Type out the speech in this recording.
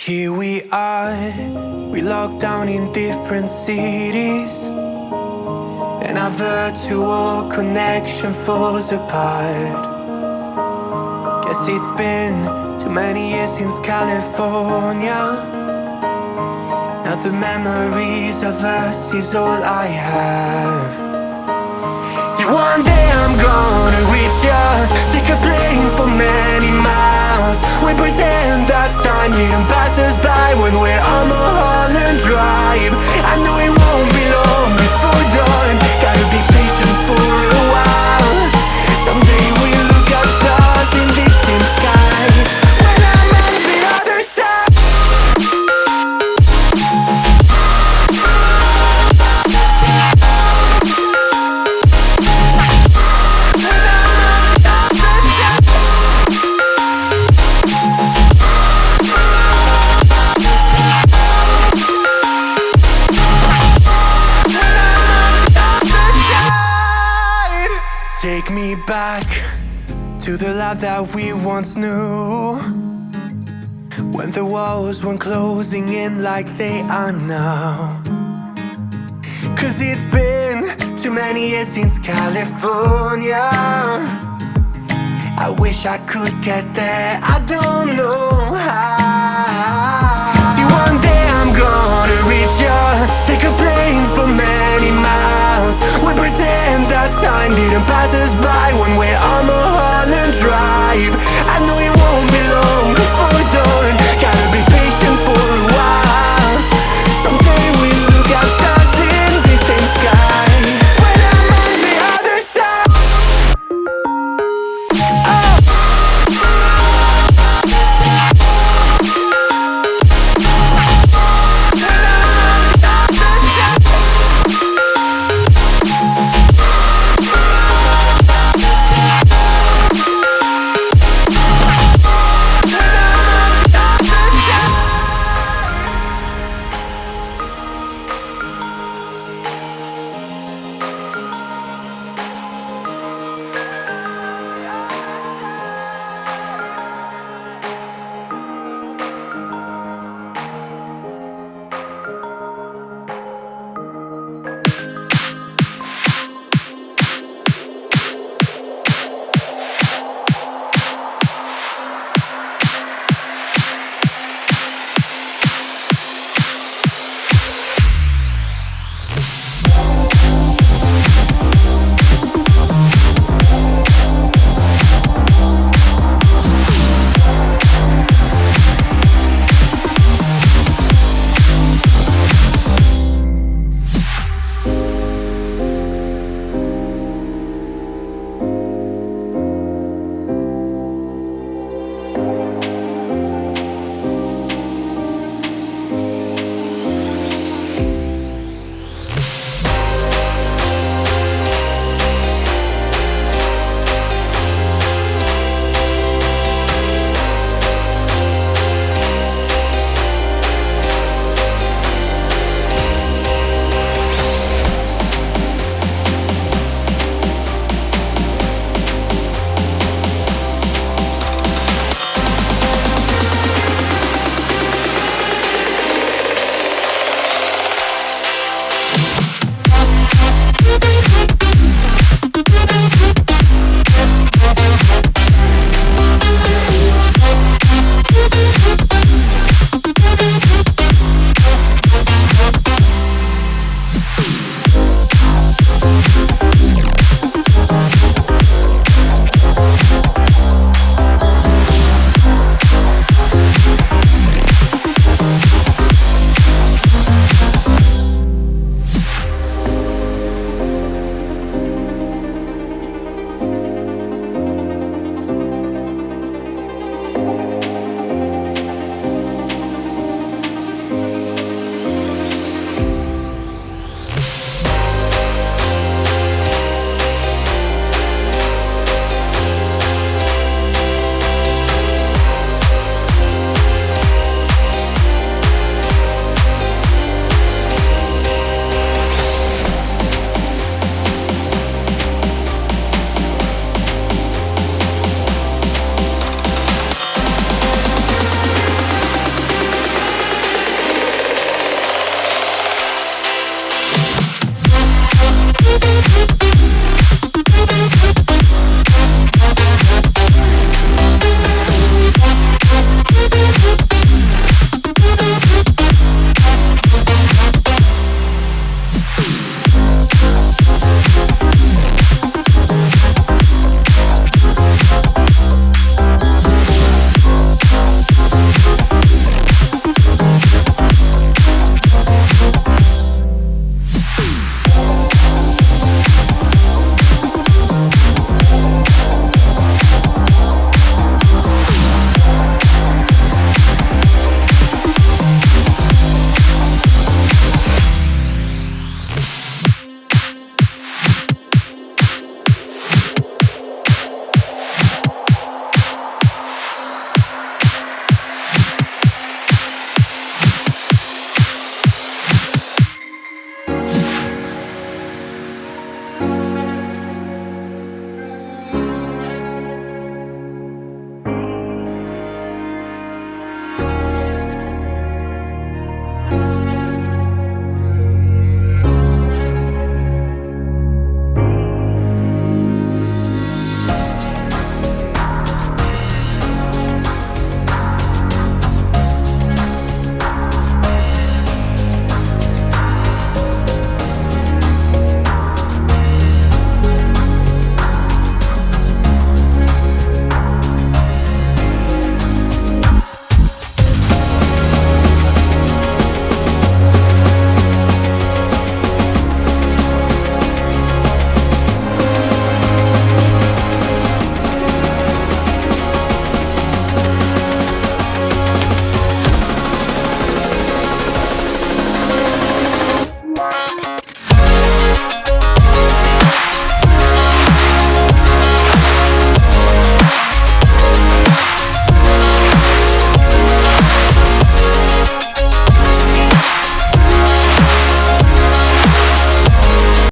Here we are, we locked down in different cities, and our virtual connection falls apart. Guess it's been too many years since California. Now the memories of us is all I have. See, one day I'm gonna reach ya, take a plane for many miles. We pretend that time didn't pass us by when we're on Mulholland Drive. I know it won't be long before dawn, gotta be patient for a while. Someday we'll look at stars in this same sky when I'm on the other side. Take me back to the life that we once knew, when the walls weren't closing in like they are now. Cause it's been too many years since California. I wish I could get there, I don't know how. See, one day I'm gonna reach ya, take a plane for many miles. We pretend that time didn't pass us by when we're on Mulholland Drive. I know